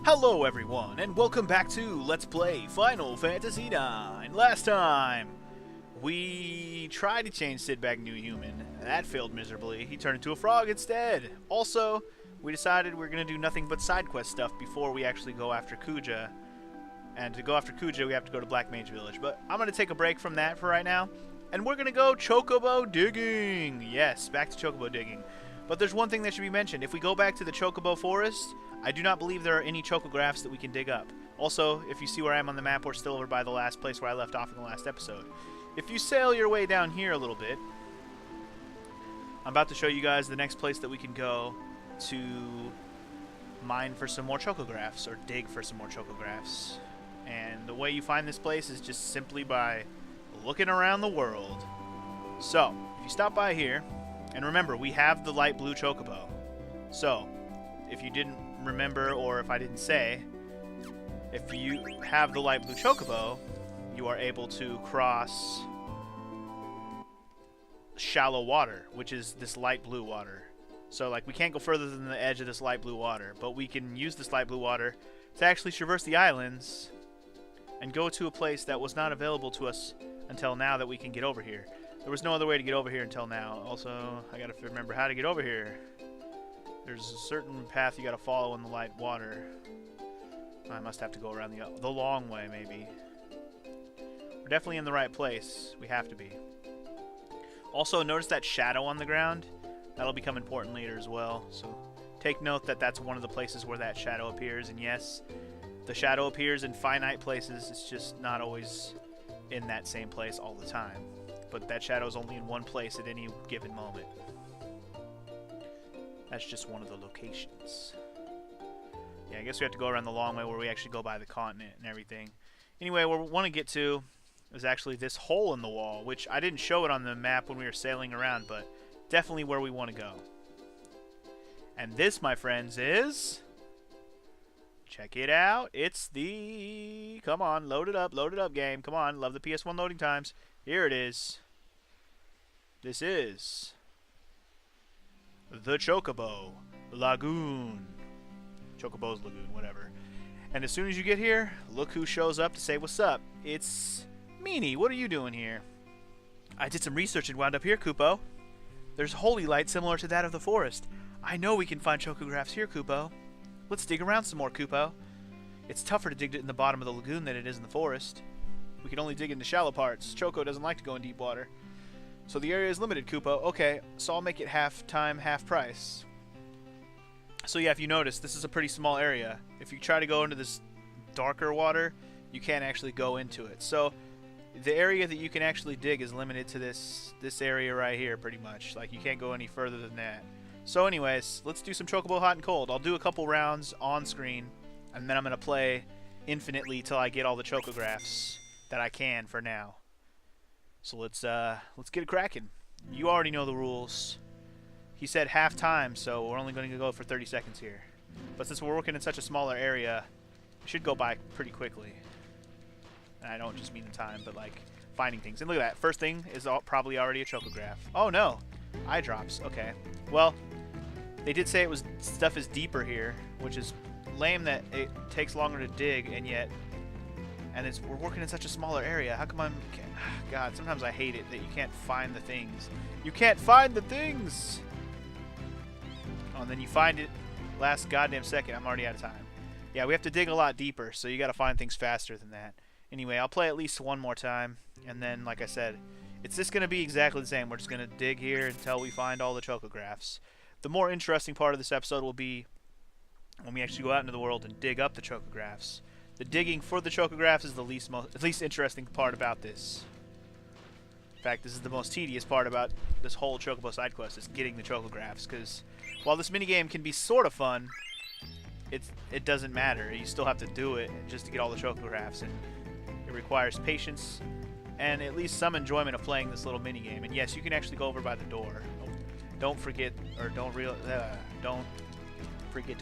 Hello everyone, and welcome back to Let's Play Final Fantasy IX. Last time, we tried to change Sid back into a human. That failed miserably. He turned into a frog instead. Also, we decided we're going to do nothing but side quest stuff before we actually go after Kuja. And to go after Kuja, we have to go to Black Mage Village. But I'm going to take a break from that for right now. And we're going to go Chocobo digging. Yes, back to Chocobo digging. But there's one thing that should be mentioned. If we go back to the Chocobo Forest, I do not believe there are any chocographs that we can dig up. Also, if you see where I am on the map, we're still over by the last place where I left off in the last episode. If you sail your way down here a little bit, I'm about to show you guys the next place that we can go to mine for some more chocographs, or dig for some more chocographs. And the way you find this place is just simply by looking around the world. So, if you stop by here, and remember, we have the light blue chocobo. So, if you didn't remember, or if I didn't say, if you have the light blue chocobo, you are able to cross shallow water, which is this light blue water. So, like, we can't go further than the edge of this light blue water, but we can use this light blue water to actually traverse the islands and go to a place that was not available to us until now that we can get over here. There was no other way to get over here until now. Also, I gotta remember how to get over here. There's a certain path you gotta follow in the light water. I must have to go around the long way, maybe. We're definitely in the right place. We have to be. Also, notice that shadow on the ground. That'll become important later as well. So, take note that that's one of the places where that shadow appears. And yes, the shadow appears in finite places. It's just not always in that same place all the time. But that shadow is only in one place at any given moment. That's just one of the locations. Yeah, I guess we have to go around the long way where we actually go by the continent and everything. Anyway, what we want to get to is actually this hole in the wall, which I didn't show it on the map when we were sailing around, but definitely where we want to go. And this, my friends, is... check it out. It's the... come on, load it up, game. Come on, love the PS1 loading times. Here it is. This is the Chocobo Lagoon. Chocobo's Lagoon, whatever. And as soon as you get here, look who shows up to say what's up. It's Meanie. What are you doing here? I did some research and wound up here, Kupo. There's holy light similar to that of the forest. I know we can find chocographs here, Kupo. Let's dig around some more, Kupo. It's tougher to dig in the bottom of the lagoon than it is in the forest. We can only dig in the shallow parts. Choco doesn't like to go in deep water. So the area is limited, Kupo. Okay, so I'll make it half time, half price. So yeah, if you notice, this is a pretty small area. If you try to go into this darker water, you can't actually go into it. So the area that you can actually dig is limited to this area right here, pretty much. Like, you can't go any further than that. So anyways, let's do some Chocobo Hot and Cold. I'll do a couple rounds on screen, and then I'm going to play infinitely till I get all the chocographs that I can for now. So let's get it cracking. You already know the rules. He said half time, so we're only going to go for 30 seconds here. But since we're working in such a smaller area, it should go by pretty quickly. And I don't just mean the time, but like finding things. And look at that. First thing is probably already a chocograph. Oh no, eye drops. Okay. Well, they did say stuff is deeper here, which is lame that it takes longer to dig, and yet. And we're working in such a smaller area. How come God, sometimes I hate it that you can't find the things. You can't find the things! Oh, and then you find it last goddamn second. I'm already out of time. Yeah, we have to dig a lot deeper, so you gotta find things faster than that. Anyway, I'll play at least one more time, and then, like I said, it's just gonna be exactly the same. We're just gonna dig here until we find all the chocographs. The more interesting part of this episode will be when we actually go out into the world and dig up the chocographs. The digging for the chocographs is the least interesting part about this. In fact, this is the most tedious part about this whole Chocobo side quest, is getting the chocographs, because while this minigame can be sort of fun, it doesn't matter. You still have to do it just to get all the chocographs, and it requires patience and at least some enjoyment of playing this little minigame. And yes, you can actually go over by the door. Don't forget to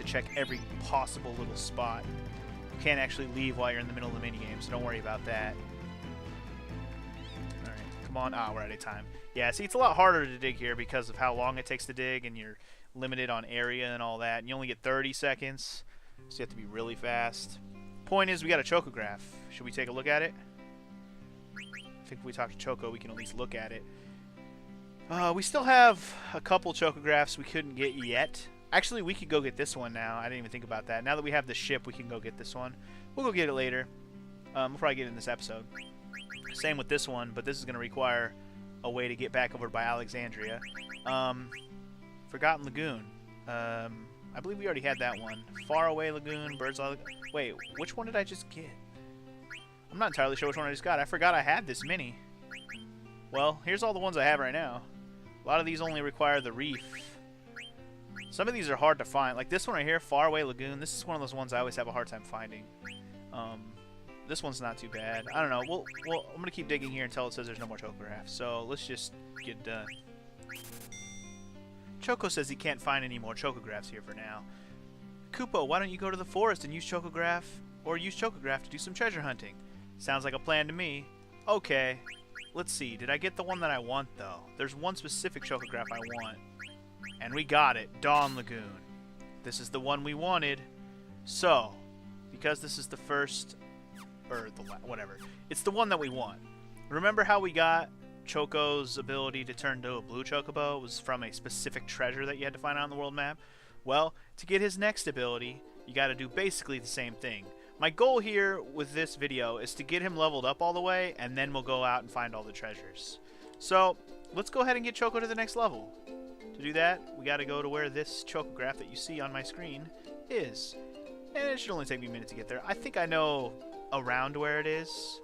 check every possible little spot. You can't actually leave while you're in the middle of the minigame, so don't worry about that. Alright, come on. Ah, we're out of time. Yeah, see, it's a lot harder to dig here because of how long it takes to dig, and you're limited on area and all that, and you only get 30 seconds. So you have to be really fast. Point is, we got a Chocograph. Should we take a look at it? I think if we talk to Choco, we can at least look at it. We still have a couple Chocographs we couldn't get yet. Actually, we could go get this one now. I didn't even think about that. Now that we have the ship, we can go get this one. We'll go get it later. We'll probably get it in this episode. Same with this one, but this is going to require a way to get back over by Alexandria. Forgotten Lagoon. I believe we already had that one. Faraway Lagoon, Bird's Eye Lagoon. Wait, which one did I just get? I'm not entirely sure which one I just got. I forgot I had this many. Well, here's all the ones I have right now. A lot of these only require the reef. Some of these are hard to find. Like this one right here, Faraway Lagoon. This is one of those ones I always have a hard time finding. This one's not too bad. I don't know. I'm going to keep digging here until it says there's no more Chocographs. So let's just get done. Choco says he can't find any more Chocographs here for now. Koopo, why don't you go to the forest and use Chocograph to do some treasure hunting? Sounds like a plan to me. Okay. Let's see. Did I get the one that I want, though? There's one specific Chocograph I want. And we got it. Dawn Lagoon. This is the one we wanted. So, because this is the first... or the whatever. It's the one that we want. Remember how we got Choco's ability to turn to a blue Chocobo? It was from a specific treasure that you had to find out on the world map? Well, to get his next ability, you got to do basically the same thing. My goal here with this video is to get him leveled up all the way, and then we'll go out and find all the treasures. So, let's go ahead and get Choco to the next level. To do that, we got to go to where this Chocograph that you see on my screen is. And it should only take me a minute to get there. I think I know around where it is.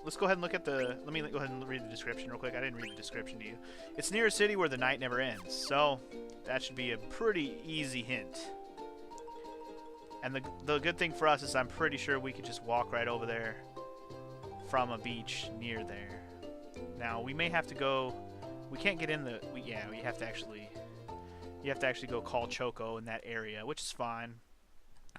Let's go ahead and look at the... Let me go ahead and read the description real quick. I didn't read the description to you. It's near a city where the night never ends. So, that should be a pretty easy hint. And the good thing for us is I'm pretty sure we could just walk right over there from a beach near there. Now, we may have to go... We can't get in the... Yeah, we have to actually... You have to actually go call Choco in that area, which is fine.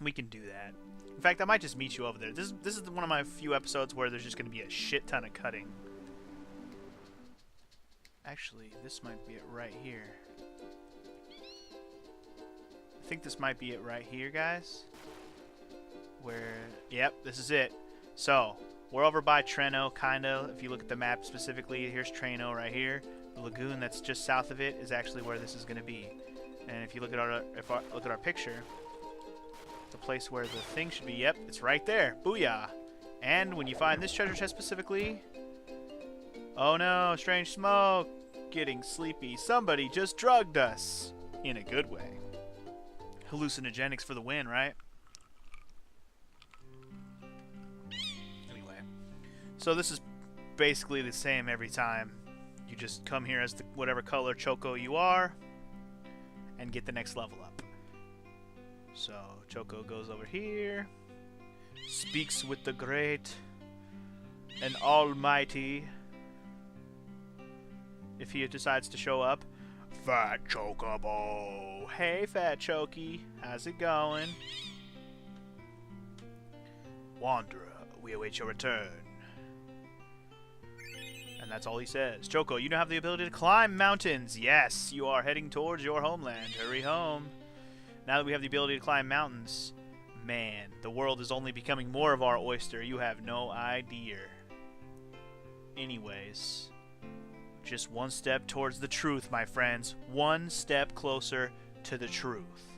We can do that. In fact, I might just meet you over there. This is one of my few episodes where there's just going to be a shit ton of cutting. Actually, this might be it right here. I think this might be it right here, guys. Where... Yep, this is it. So, we're over by Treno, kind of. If you look at the map specifically, here's Treno right here. The lagoon that's just south of it is actually where this is going to be. And if you look at our picture... The place where the thing should be, yep, it's right there. Booyah. And when you find this treasure chest specifically... Oh no, strange smoke. Getting sleepy. Somebody just drugged us. In a good way. Hallucinogenics for the win, right? Anyway. So this is basically the same every time. You just come here as whatever color Choco you are. And get the next level up. So, Choco goes over here, speaks with the great and almighty, if he decides to show up, Fat Chocobo. Hey, Fat Chokey, how's it going? Wanderer, we await your return. And that's all he says. Choco, you now have the ability to climb mountains. Yes, you are heading towards your homeland. Hurry home. Now that we have the ability to climb mountains, man, the world is only becoming more of our oyster. You have no idea. Anyways, just one step towards the truth, my friends. One step closer to the truth.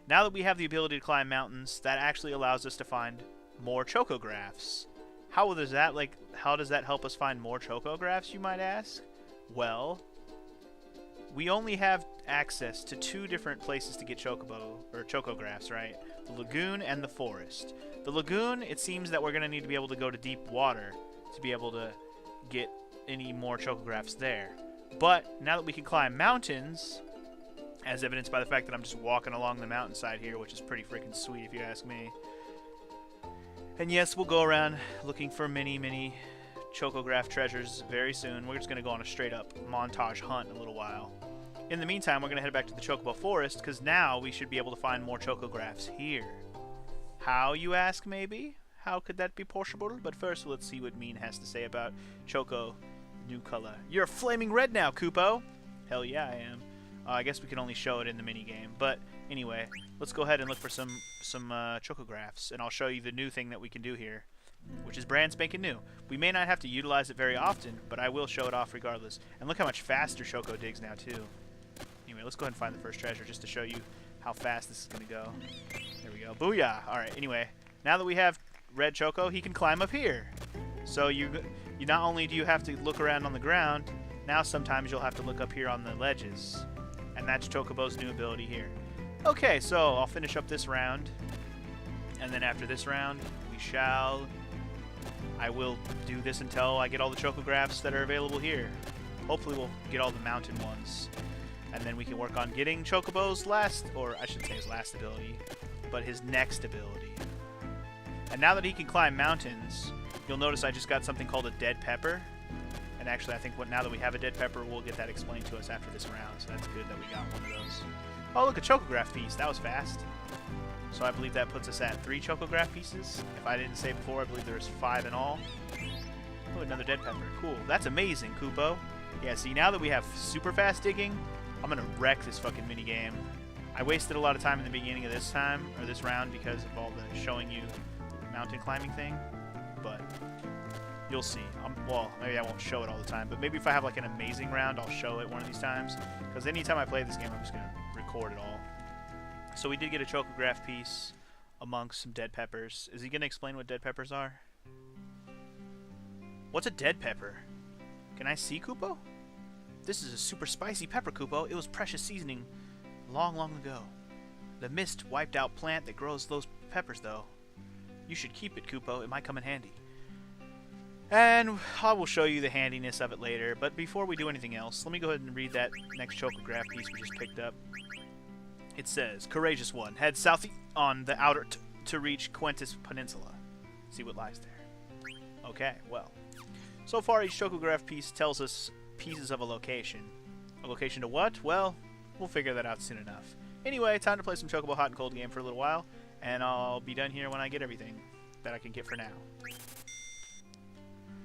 Now that we have the ability to climb mountains, that actually allows us to find more Chocographs. How does that help us find more Chocographs, you might ask? Well, we only have access to two different places to get Chocographs, right? The lagoon and the forest. The lagoon, it seems that we're going to need to be able to go to deep water to be able to get any more Chocographs there. But now that we can climb mountains, as evidenced by the fact that I'm just walking along the mountainside here, which is pretty freaking sweet if you ask me. And yes, we'll go around looking for many Chocograph treasures very soon. We're just going to go on a straight up montage hunt in a little while. In the meantime, we're going to head back to the Chocobo Forest, because now we should be able to find more Chocographs here. How, you ask, maybe? How could that be possible? But first, let's see what Mean has to say about Choco, new color. You're flaming red now, Koopo! Hell yeah, I am. I guess we can only show it in the mini game. But anyway, let's go ahead and look for some chocographs, and I'll show you the new thing that we can do here, which is brand spanking new. We may not have to utilize it very often, but I will show it off regardless. And look how much faster Choco digs now too. Anyway, let's go ahead and find the first treasure just to show you how fast this is going to go. There we go. Booyah! Alright, anyway, now that we have Red Choco, he can climb up here. So you not only do you have to look around on the ground, now sometimes you'll have to look up here on the ledges. And that's Chocobo's new ability here. Okay, so I'll finish up this round. And then after this round, I will do this until I get all the chocographs that are available here. Hopefully we'll get all the mountain ones. And then we can work on getting Chocobo's last, or I should say his last ability, but his next ability. And now that he can climb mountains, you'll notice I just got something called a dead pepper. And actually I think now that we have a dead pepper, we'll get that explained to us after this round. So that's good that we got one of those. Oh, look, a chocograph piece. That was fast. So I believe that puts us at 3 chocograph pieces. If I didn't say before, I believe there's 5 in all. Oh, another dead pepper. Cool. That's amazing, Koopo. Yeah, see, now that we have super fast digging, I'm going to wreck this fucking minigame. I wasted a lot of time in the beginning of this round because of all the showing you mountain climbing thing. But you'll see. Well, maybe I won't show it all the time, but maybe if I have like an amazing round, I'll show it one of these times. Because anytime I play this game, I'm just going to record it all. So we did get a chocograph piece amongst some dead peppers. Is he going to explain what dead peppers are? What's a dead pepper? Can I see, Koopo? This is a super spicy pepper, Koopo. It was precious seasoning long, long ago. The mist wiped out plant that grows those peppers, though. You should keep it, Koopo. It might come in handy. And I will show you the handiness of it later. But before we do anything else, let me go ahead and read that next chocograph piece we just picked up. It says, Courageous One, head south on the outer to reach Quentis Peninsula. See what lies there. Okay, well. So far, each chocograph piece tells us pieces of a location. A location to what? Well, we'll figure that out soon enough. Anyway, time to play some Chocobo Hot and Cold game for a little while, and I'll be done here when I get everything that I can get for now.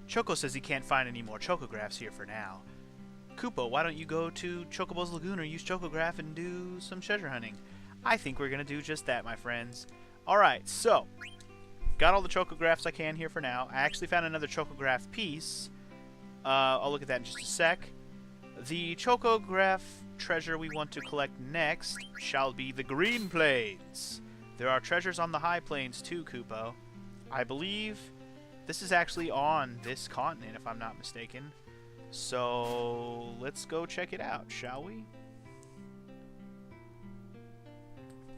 Choco says he can't find any more chocographs here for now. Koopo, why don't you go to Chocobo's Lagoon or use Chocograph and do some treasure hunting? I think we're going to do just that, my friends. Alright, so, got all the chocographs I can here for now. I actually found another chocograph piece. I'll look at that in just a sec. The chocograph treasure we want to collect next shall be the Green Plains. There are treasures on the High Plains too, Koopo. I believe this is actually on this continent, if I'm not mistaken. So, let's go check it out, shall we?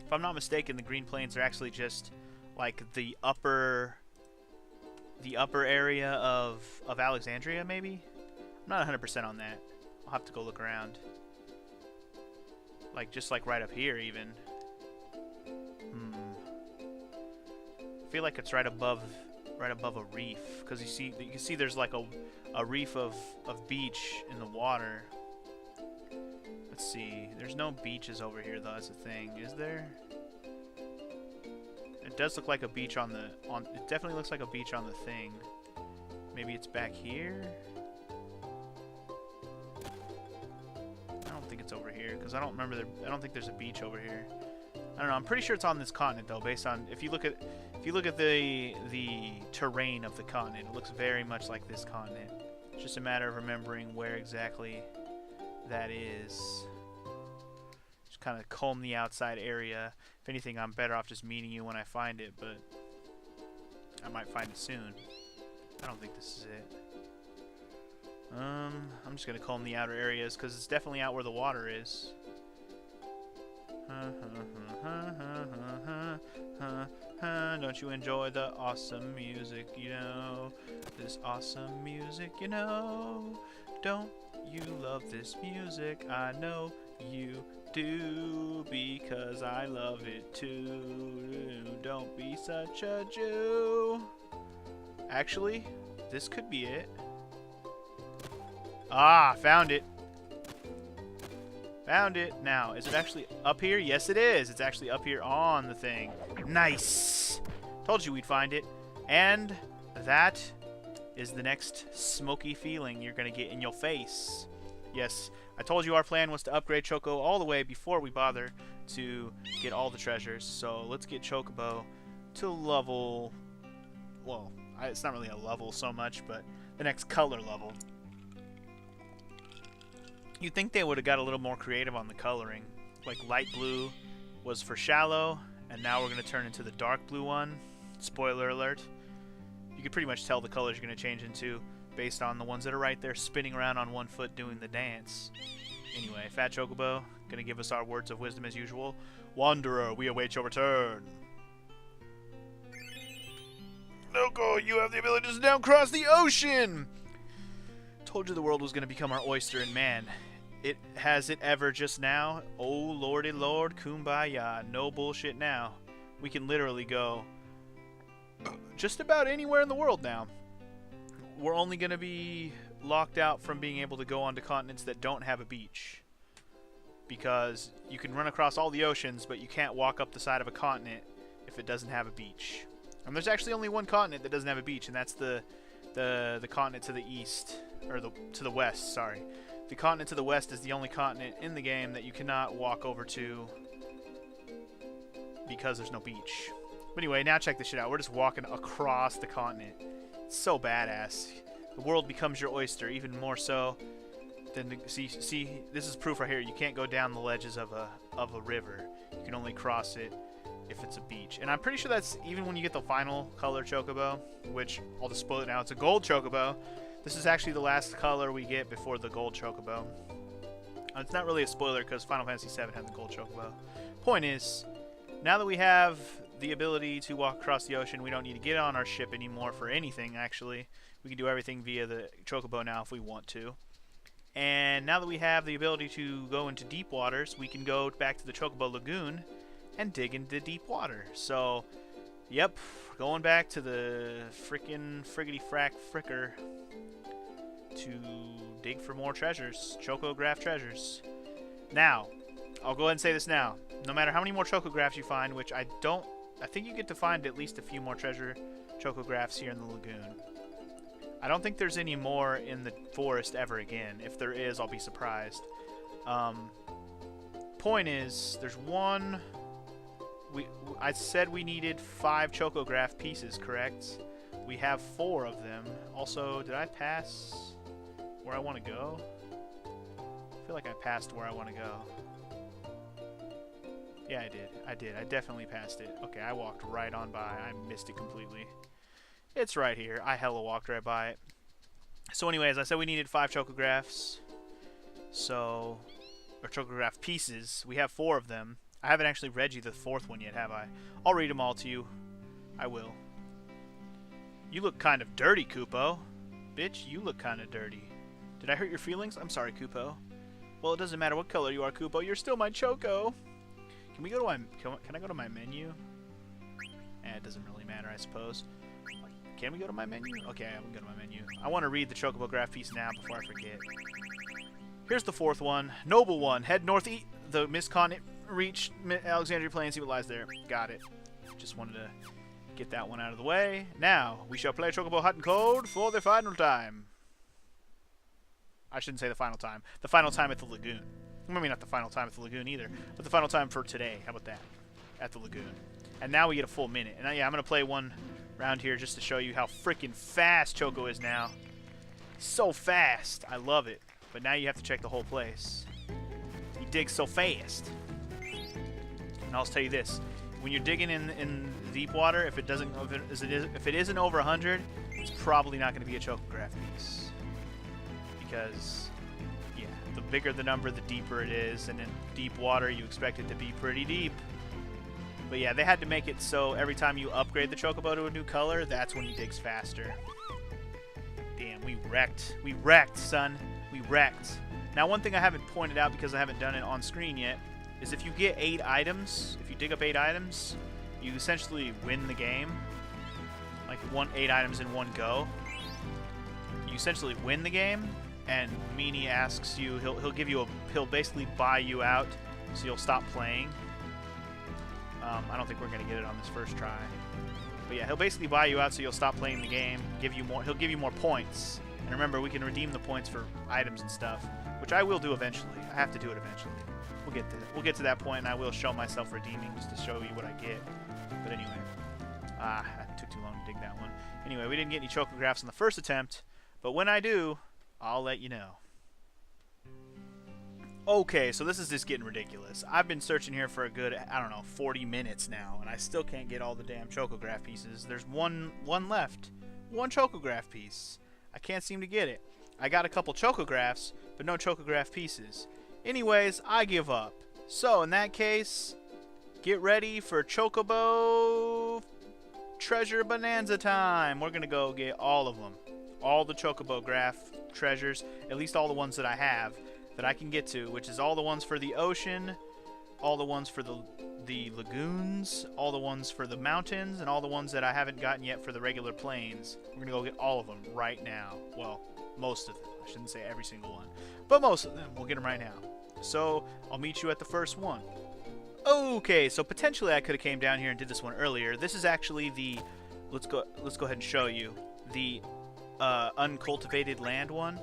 If I'm not mistaken, the Green Plains are actually just like the upper area of Alexandria, maybe? I'm not 100% on that. I'll have to go look around. Like, just like right up here, even. I feel like it's right above a reef, because you can see there's like a reef of beach in the water. Let's see. There's no beaches over here though, that's a thing. Is there? It does look like a beach on it definitely looks like a beach on the thing. Maybe it's back here? I don't think it's over here, because I don't think there's a beach over here. I don't know. I'm pretty sure it's on this continent though, based on if you look at the terrain of the continent, it looks very much like this continent. It's just a matter of remembering where exactly that is. Just kind of comb the outside area. If anything, I'm better off just meeting you when I find it, but I might find it soon. I don't think this is it. I'm just gonna comb the outer areas because it's definitely out where the water is. Don't you enjoy the awesome music, you know? This awesome music, you know? Don't you love this music? I know you do, because I love it too. Don't be such a Jew. Actually, this could be it. Ah, found it. Found it. Now, is it actually up here? Yes, it is. It's actually up here on the thing. Nice. Told you we'd find it. And that is the next smoky feeling you're going to get in your face. Yes, I told you our plan was to upgrade Choco all the way before we bother to get all the treasures. So let's get Chocobo to level... Well, it's not really a level so much, but the next color level. You'd think they would have got a little more creative on the coloring. Like light blue was for shallow, and now we're going to turn into the dark blue one. Spoiler alert. You could pretty much tell the colors you're going to change into based on the ones that are right there spinning around on one foot doing the dance. Anyway, Fat Chocobo, going to give us our words of wisdom as usual. Wanderer, we await your return. Loco, you have the ability to now cross the ocean! Told you the world was going to become our oyster, and man, has it ever just now? Oh lordy lord, kumbaya, no bullshit now. We can literally go just about anywhere in the world now. We're only going to be locked out from being able to go onto continents that don't have a beach. Because you can run across all the oceans, but you can't walk up the side of a continent if it doesn't have a beach. And there's actually only one continent that doesn't have a beach, and that's the continent to the east, or to the west, sorry. The continent to the west is the only continent in the game that you cannot walk over to because there's no beach. But anyway, now check this shit out. We're just walking across the continent. It's so badass. The world becomes your oyster, even more so than see. This is proof right here. You can't go down the ledges of a river. You can only cross it if it's a beach. And I'm pretty sure that's even when you get the final color Chocobo, which I'll just spoil it now. It's a gold Chocobo. This is actually the last color we get before the gold Chocobo. It's not really a spoiler because Final Fantasy VII had the gold Chocobo. Point is, now that we have the ability to walk across the ocean, we don't need to get on our ship anymore for anything, actually. We can do everything via the Chocobo now if we want to. And now that we have the ability to go into deep waters, we can go back to the Chocobo Lagoon and dig into deep water. So, yep, going back to the frickin' friggity-frack fricker to dig for more treasures, Chocograph treasures. Now, I'll go ahead and say this now. No matter how many more Chocographs you find, which I think you get to find at least a few more treasure Chocographs here in the lagoon. I don't think there's any more in the forest ever again. If there is, I'll be surprised. Point is, there's one... I said we needed 5 Chocograph pieces, correct? We have 4 of them. Also, did I pass where I want to go? I feel like I passed where I want to go. Yeah, I did. I definitely passed it. Okay, I walked right on by. I missed it completely. It's right here. I hella walked right by it. So anyways, I said we needed 5 Chocographs. So, or Chocograph pieces. We have 4 of them. I haven't actually read you the 4th one yet, have I? I'll read them all to you. I will. You look kind of dirty, Kupo. Bitch, you look kind of dirty. Did I hurt your feelings? I'm sorry, Kupo. Well, it doesn't matter what color you are, Kupo. You're still my Choco. Can we go to my... Can I go to my menu? It doesn't really matter, I suppose. Can we go to my menu? Okay, I can go to my menu. I want to read the Chocobo Graph piece now before I forget. Here's the 4th one. Noble one. Head northeast. The miscontinent. Reach Alexandria Plain, see what lies there. Got it. Just wanted to get that one out of the way. Now, we shall play Chocobo Hot and Cold for the final time. I shouldn't say the final time. The final time at the lagoon. Maybe not the final time at the lagoon either, but the final time for today. How about that? At the lagoon. And now we get a full minute. And yeah, I'm going to play one round here just to show you how freaking fast Choco is now. So fast. I love it. But now you have to check the whole place. He digs so fast. And I'll tell you this: when you're digging in deep water, if it isn't over 100, it's probably not going to be a Chocograph piece. Because, yeah, the bigger the number, the deeper it is, and in deep water, you expect it to be pretty deep. But yeah, they had to make it so every time you upgrade the Chocobo to a new color, that's when he digs faster. Damn, we wrecked. We wrecked, son. We wrecked. Now, one thing I haven't pointed out because I haven't done it on screen yet is if you get 8 items, if you dig up 8 items, you essentially win the game. Like 8 items in one go. You essentially win the game, and Meanie asks you, he'll basically buy you out, so you'll stop playing. I don't think we're gonna get it on this first try. But yeah, he'll basically buy you out so you'll stop playing the game, he'll give you more points. And remember, we can redeem the points for items and stuff, which which I will do eventually. I have to do it eventually. We'll get to that point, and I will show myself redeeming just to show you what I get. But anyway, that took too long to dig that one. Anyway, we didn't get any chocographs on the first attempt, but when I do, I'll let you know. Okay, so this is just getting ridiculous. I've been searching here for a good, I don't know, 40 minutes now, and I still can't get all the damn chocograph pieces. There's one left. One chocograph piece. I can't seem to get it. I got a couple chocographs, but no chocograph pieces. Anyways, I give up. So, in that case, get ready for Chocobo Treasure Bonanza time. We're going to go get all of them. All the Chocobo graph treasures, at least all the ones that I have, that I can get to, which is all the ones for the ocean, all the ones for the lagoons, all the ones for the mountains, and all the ones that I haven't gotten yet for the regular plains. We're gonna go get all of them right now. Well, most of them. I shouldn't say every single one, but most of them. We'll get them right now. So I'll meet you at the first one. Okay, so potentially I could have came down here and did this one earlier. This is actually the let's go ahead and show you the uncultivated land one.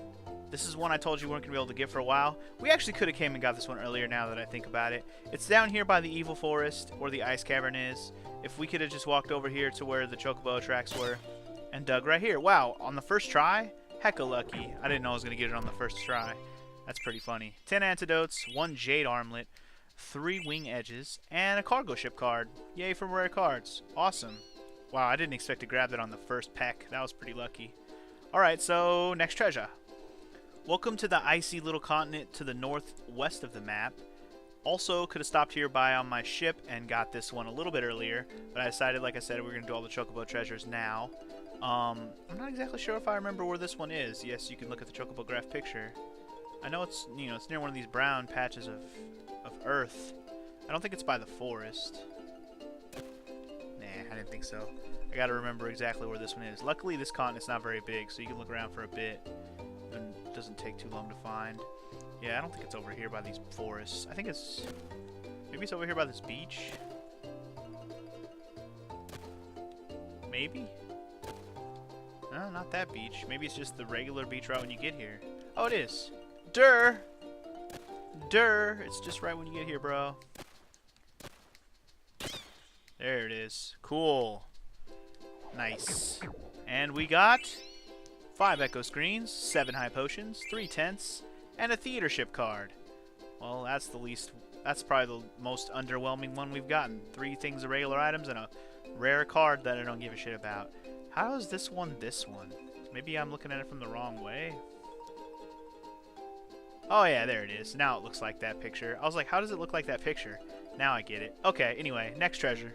This is one I told you we weren't going to be able to get for a while. We actually could have came and got this one earlier now that I think about it. It's down here by the Evil Forest, where the Ice Cavern is. If we could have just walked over here to where the Chocobo tracks were and dug right here. Wow, on the first try? Hecka lucky. I didn't know I was going to get it on the first try. That's pretty funny. 10 antidotes, 1 jade armlet, 3 wing edges, and a cargo ship card. Yay for rare cards. Awesome. Wow, I didn't expect to grab that on the first peck. That was pretty lucky. Alright, so next treasure. Welcome to the icy little continent to the northwest of the map. Also, could have stopped here by on my ship and got this one a little bit earlier, but I decided, like I said, we're going to do all the Chocobo treasures now. I'm not exactly sure if I remember where this one is. Yes, you can look at the Chocobo graph picture. I know it's, you know, it's near one of these brown patches of earth. I don't think it's by the forest. Nah, I didn't think so. I got to remember exactly where this one is. Luckily, this continent's not very big, so you can look around for a bit. And it doesn't take too long to find. Yeah, I don't think it's over here by these forests. I think it's... maybe it's over here by this beach? Maybe? No, not that beach. Maybe it's just the regular beach right when you get here. Oh, it is. Durr! Durr! It's just right when you get here, bro. There it is. Cool. Nice. And we got 5 echo screens, 7 high potions, 3 tents, and a theater ship card. Well, that's the least... that's probably the most underwhelming one we've gotten. 3 things of regular items and a rare card that I don't give a shit about. How is this one this one? Maybe I'm looking at it from the wrong way. Oh yeah, there it is. Now it looks like that picture. I was like, how does it look like that picture? Now I get it. Okay, anyway, next treasure.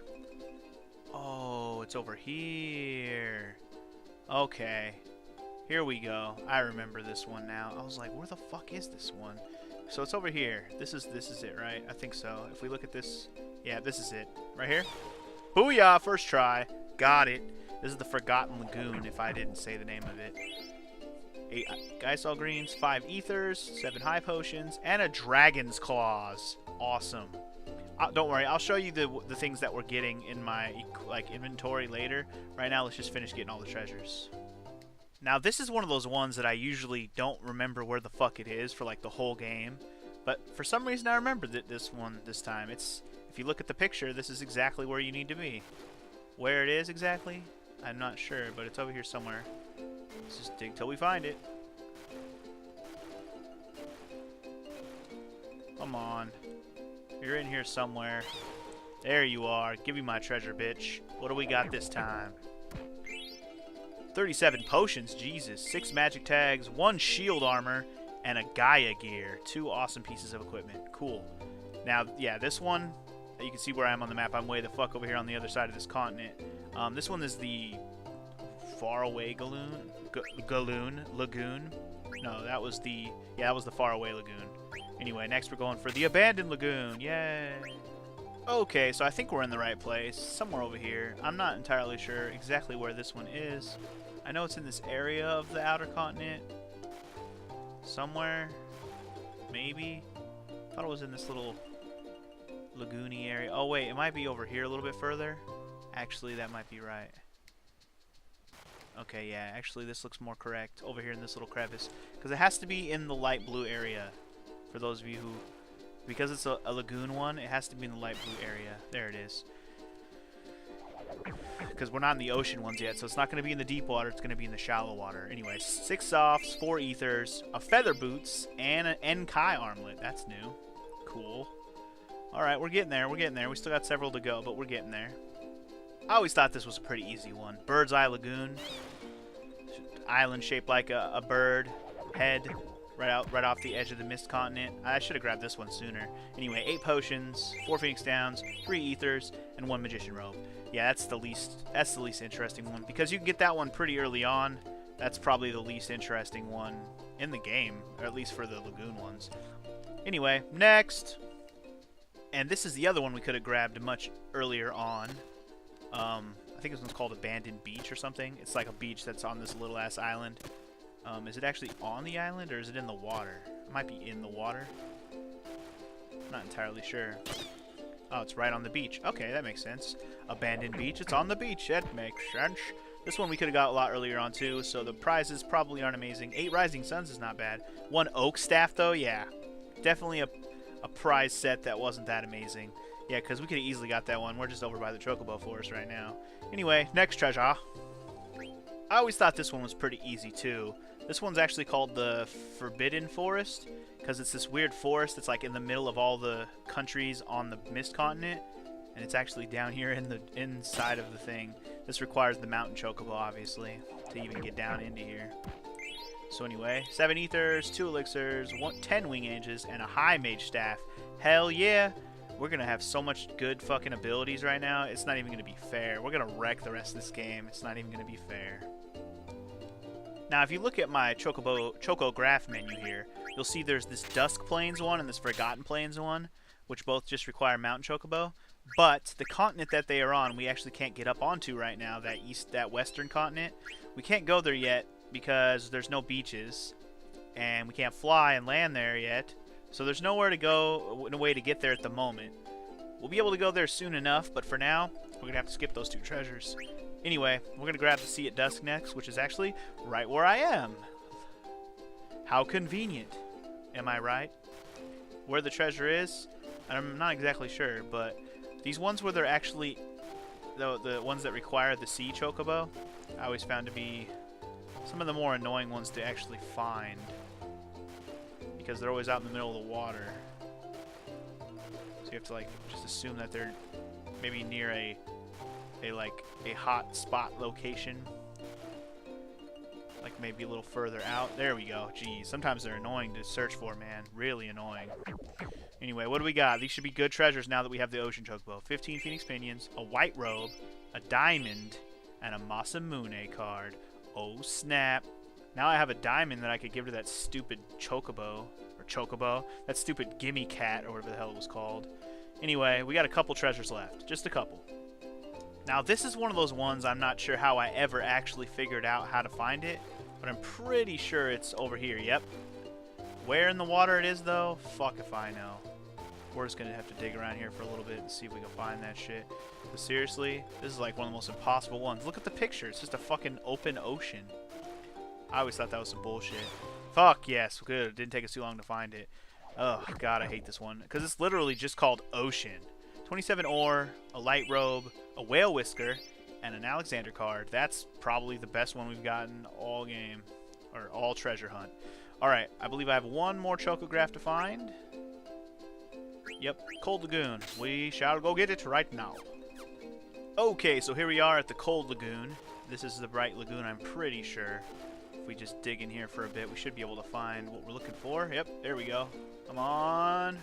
Oh, it's over here. Okay. Here we go. I remember this one now. I was like, where the fuck is this one? So it's over here. This is it, right? I think so. If we look at this, yeah, this is it. Right here. Booyah! First try. Got it. This is the Forgotten Lagoon, if I didn't say the name of it. 8 Geisel Greens, 5 Ethers, 7 High Potions, and a Dragon's Claws. Awesome. Don't worry, I'll show you the things that we're getting in my inventory later. Right now, let's just finish getting all the treasures. Now, this is one of those ones that I usually don't remember where the fuck it is for like the whole game. But for some reason, I remembered this one this time. It's, if you look at the picture, this is exactly where you need to be. Where it is exactly, I'm not sure, but it's over here somewhere. Let's just dig till we find it. Come on. You're in here somewhere. There you are. Give me my treasure, bitch. What do we got this time? 37 potions, Jesus. 6 magic tags, 1 shield armor, and a Gaia gear. 2 awesome pieces of equipment. Cool. Now, yeah, this one, you can see where I am on the map. I'm way the fuck over here on the other side of this continent. This one is the Faraway Lagoon. No, that was the... yeah, that was the Faraway Lagoon. Anyway, next we're going for the Abandoned Lagoon. Yay! Okay, so I think we're in the right place. Somewhere over here. I'm not entirely sure exactly where this one is. I know it's in this area of the outer continent. Somewhere. Maybe. Thought it was in this little lagoony area. Oh wait, it might be over here a little bit further. Actually, that might be right. Okay, yeah, actually this looks more correct over here in this little crevice. Because it has to be in the light blue area. For those of you who... Because it's a lagoon one, it has to be in the light blue area. There it is. Because we're not in the ocean ones yet, so it's not going to be in the deep water, it's going to be in the shallow water. Anyway, 6 softs, 4 ethers, a feather boots, and an Enkai armlet. That's new. Cool. Alright, we're getting there, we're getting there. We still got several to go, but we're getting there. I always thought this was a pretty easy one. Bird's Eye Lagoon. Island shaped like a bird. Head. Right off the edge of the Mist Continent. I should have grabbed this one sooner. Anyway, 8 potions, 4 Phoenix Downs, 3 ethers, and 1 Magician Robe. Yeah, that's the least interesting one. Because you can get that one pretty early on. That's probably the least interesting one in the game. Or at least for the Lagoon ones. Anyway, next. And this is the other one we could have grabbed much earlier on. I think this one's called Abandoned Beach or something. It's like a beach that's on this little ass island. Is it actually on the island or is it in the water? It might be in the water. I'm not entirely sure. Oh, it's right on the beach. Okay, that makes sense. Abandoned Beach, it's on the beach. That makes sense. This one we could have got a lot earlier on too, so the prizes probably aren't amazing. 8 Rising Suns is not bad. 1 Oak Staff though, yeah. Definitely a prize set that wasn't that amazing. Yeah, because we could have easily got that one. We're just over by the Chocobo Forest right now. Anyway, next treasure. I always thought this one was pretty easy too. This one's actually called the Forbidden Forest because it's this weird forest that's like in the middle of all the countries on the Mist Continent, and it's actually down here in the inside of the thing. This requires the Mountain Chocobo, obviously, to even get down into here. So anyway, 7 ethers, 2 elixirs, 10 wing ages, and a high mage staff. Hell yeah! We're gonna have so much good fucking abilities right now, it's not even gonna be fair. We're gonna wreck the rest of this game. It's not even gonna be fair. Now, if you look at my Chocograph menu here, you'll see there's this Dusk Plains one and this Forgotten Plains one, which both just require Mountain Chocobo. But the continent that they are on, we actually can't get up onto right now, that western continent. We can't go there yet because there's no beaches, and we can't fly and land there yet. So there's nowhere to go, no way to get there at the moment. We'll be able to go there soon enough, but for now, we're going to have to skip those 2 treasures. Anyway, we're going to grab the Sea at Dusk next, which is actually right where I am. How convenient. Am I right? Where the treasure is, I'm not exactly sure, but these ones where they're actually, the ones that require the Sea Chocobo, I always found to be some of the more annoying ones to actually find. Because they're always out in the middle of the water. So you have to like just assume that they're maybe near a hot spot location. Like maybe a little further out. There we go. Geez, sometimes they're annoying to search for, man. Really annoying. Anyway, what do we got? These should be good treasures now that we have the Ocean Chocobo. 15 Phoenix Pinions, a white robe, a diamond, and a Masamune card. Oh snap. Now I have a diamond that I could give to that stupid Chocobo, or Chocobo, that stupid Gimme Cat, or whatever the hell it was called. Anyway, we got a couple treasures left. Just a couple. Now, this is one of those ones I'm not sure how I ever actually figured out how to find it, but I'm pretty sure it's over here. Yep. Where in the water it is, though, fuck if I know. We're just going to have to dig around here for a little bit and see if we can find that shit. But seriously, this is like one of the most impossible ones. Look at the picture. It's just a fucking open ocean. I always thought that was some bullshit. Fuck yes, good. It didn't take us too long to find it. Oh god, I hate this one because it's literally just called Ocean. 27 ore, a light robe, a whale whisker, and an Alexander card. That's probably the best one we've gotten all game, or all treasure hunt. All right, I believe I have one more Chocograph to find. Yep, Cold Lagoon. We shall go get it right now. Okay, so here we are at the Cold Lagoon. This is the Bright Lagoon, I'm pretty sure. If we just dig in here for a bit, we should be able to find what we're looking for. Yep, there we go. Come on.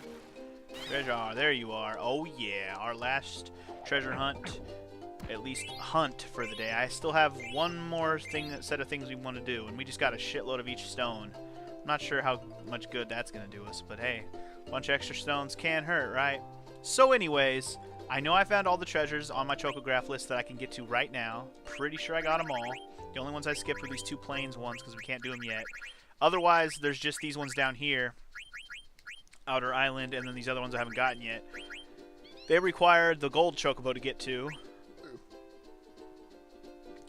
Treasure, there you are. Oh yeah, our last treasure hunt. At least hunt for the day. I still have one more set of things we want to do, and we just got a shitload of each stone. I'm not sure how much good that's going to do us, but hey, a bunch of extra stones can't hurt, right? So anyways, I know I found all the treasures on my Chocograph list that I can get to right now. Pretty sure I got them all. The only ones I skipped were these 2 plains ones because we can't do them yet. Otherwise, there's just these ones down here. Outer Island, and then these other ones I haven't gotten yet. They require the gold Chocobo to get to.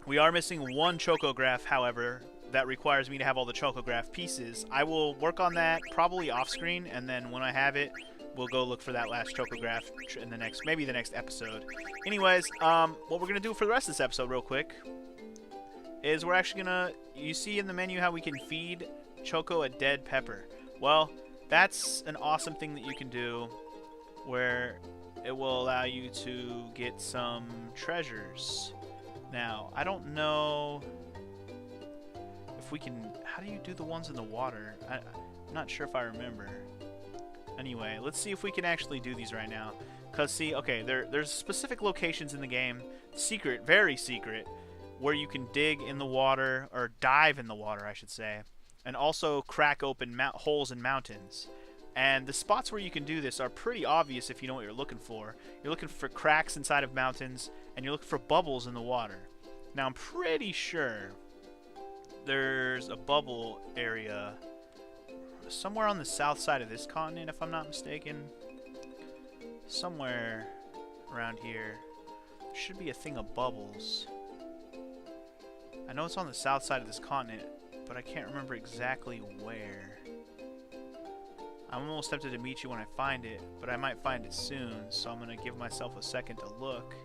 We are missing one Chocograph, however, that requires me to have all the Chocograph pieces. I will work on that probably off screen, and then when I have it, we'll go look for that last Chocograph in the next, maybe the next episode. Anyways, what we're gonna do for the rest of this episode, real quick, is we're actually gonna, you see in the menu how we can feed Choco a dead pepper. Well, that's an awesome thing that you can do, where it will allow you to get some treasures. Now, I don't know if we can... How do you do the ones in the water? I'm not sure if I remember. Anyway, let's see if we can actually do these right now. Because, see, okay, there's specific locations in the game, secret, very secret, where you can dig in the water, or dive in the water, I should say, and also crack open holes in mountains. And the spots where you can do this are pretty obvious if you know what you're looking for. You're looking for cracks inside of mountains, and you're looking for bubbles in the water. Now, I'm pretty sure there's a bubble area somewhere on the south side of this continent, if I'm not mistaken. Somewhere around here. There should be a thing of bubbles. I know it's on the south side of this continent, but I can't remember exactly where. I'm almost tempted to meet you when I find it, but I might find it soon, so I'm going to give myself a second to look.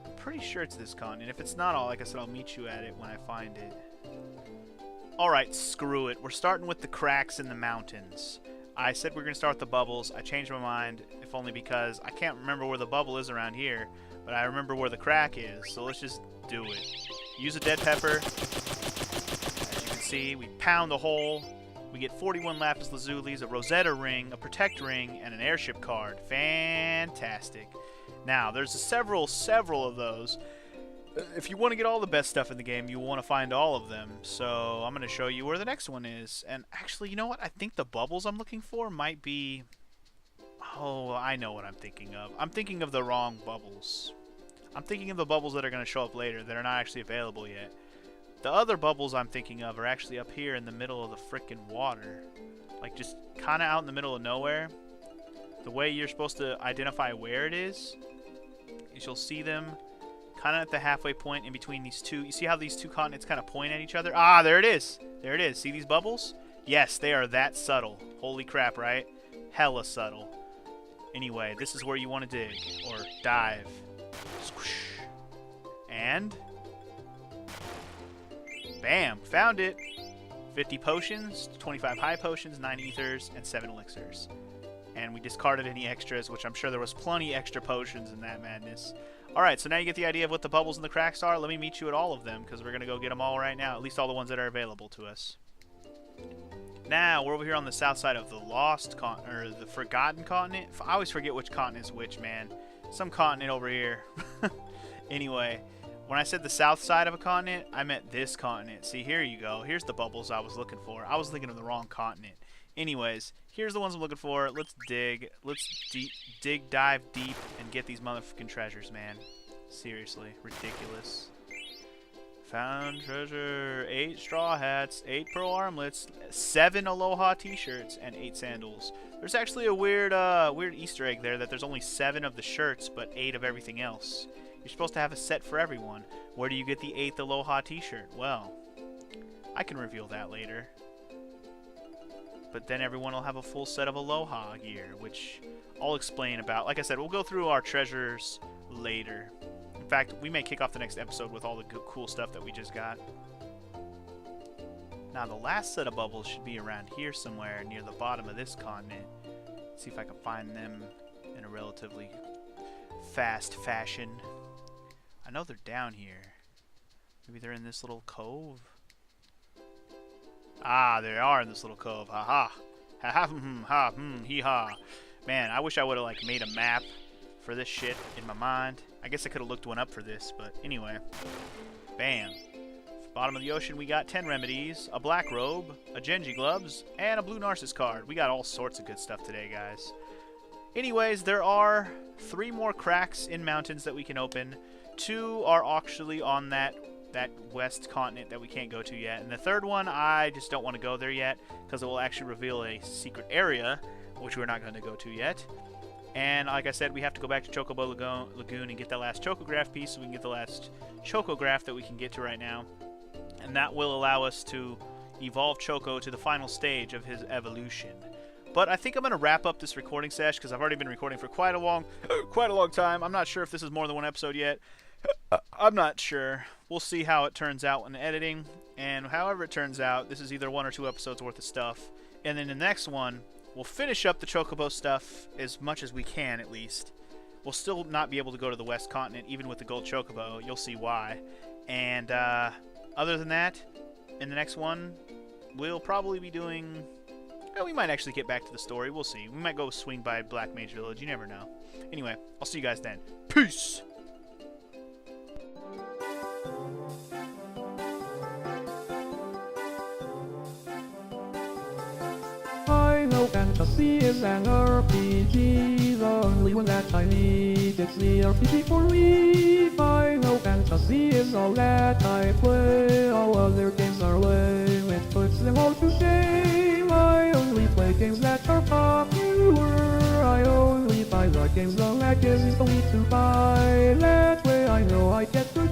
I'm pretty sure it's this continent. If it's not, like I said, I'll meet you at it when I find it. Alright, screw it. We're starting with the cracks in the mountains. I said we're going to start with the bubbles. I changed my mind, if only because I can't remember where the bubble is around here, but I remember where the crack is, so let's just do it. Use a dead pepper. As you can see, we pound the hole. We get 41 lapis lazulis, a Rosetta ring, a protect ring, and an airship card. Fantastic. Now, there's several of those. If you want to get all the best stuff in the game, you want to find all of them. So I'm going to show you where the next one is. And actually, you know what? I think the bubbles I'm looking for might be... Oh, I know what I'm thinking of. I'm thinking of the wrong bubbles. I'm thinking of the bubbles that are going to show up later that are not actually available yet. The other bubbles I'm thinking of are actually up here in the middle of the frickin' water. Like, just kind of out in the middle of nowhere. The way you're supposed to identify where it is you'll see them kind of at the halfway point in between these two. You see how these two continents kind of point at each other? Ah, there it is. There it is. See these bubbles? Yes, they are that subtle. Holy crap, right? Hella subtle. Anyway, this is where you want to dig. Or dive. Squish. And... bam! Found it! 50 potions, 25 high potions, 9 ethers, and 7 elixirs. And we discarded any extras, which I'm sure there was plenty extra potions in that madness. Alright, so now you get the idea of what the bubbles and the cracks are. Let me meet you at all of them, because we're going to go get them all right now. At least all the ones that are available to us. Now, we're over here on the south side of the Lost Continent, or the Forgotten Continent. I always forget which continent is which, man. Some continent over here. Anyway, when I said the south side of a continent, I meant this continent. See, here you go. Here's the bubbles I was looking for. I was thinking of the wrong continent. Anyways, here's the ones I'm looking for. Let's dig. Let's dive deep, and get these motherfucking treasures, man. Seriously, ridiculous. Found treasure. 8 straw hats, 8 pearl armlets, 7 aloha t-shirts, and 8 sandals. There's actually a weird Easter egg there that there's only 7 of the shirts, but 8 of everything else. You're supposed to have a set for everyone. Where do you get the 8th aloha t-shirt? Well, I can reveal that later. But then everyone will have a full set of aloha gear, which I'll explain about. Like I said, we'll go through our treasures later. In fact, we may kick off the next episode with all the cool stuff that we just got. Now, the last set of bubbles should be around here somewhere near the bottom of this continent. Let's see if I can find them in a relatively fast fashion. I know they're down here. Maybe they're in this little cove? Ah, they are in this little cove. Ha-ha. Ha-ha, hee-ha. Man, I wish I would have, like, made a map for this shit in my mind. I guess I could have looked one up for this, but anyway. Bam. Bottom of the ocean, we got 10 remedies, a black robe, a Genji gloves, and a blue Narcissus card. We got all sorts of good stuff today, guys. Anyways, there are 3 more cracks in mountains that we can open. 2 are actually on that west continent that we can't go to yet. And the 3rd one, I just don't want to go there yet, because it will actually reveal a secret area, which we're not going to go to yet. And like I said, we have to go back to Chocobo Lagoon and get that last Chocograph piece so we can get the last Chocograph that we can get to right now. And that will allow us to evolve Choco to the final stage of his evolution. But I think I'm going to wrap up this recording sesh because I've already been recording for quite a long time. I'm not sure if this is more than one episode yet. I'm not sure. We'll see how it turns out in editing. And however it turns out, this is either 1 or 2 episodes worth of stuff. And then the next one, we'll finish up the Chocobo stuff as much as we can, at least. We'll still not be able to go to the West Continent, even with the Gold Chocobo. You'll see why. And other than that, in the next one, we'll probably be doing... Well, we might actually get back to the story. We'll see. We might go swing by Black Mage Village. You never know. Anyway, I'll see you guys then. Peace! Final Fantasy is an RPG, the only one that I need. It's the RPG for me. Final Fantasy is all that I play. All other games are lame. It puts them all to shame. I only play games that are popular. I only buy the games the lag is easy to buy. That way I know I get good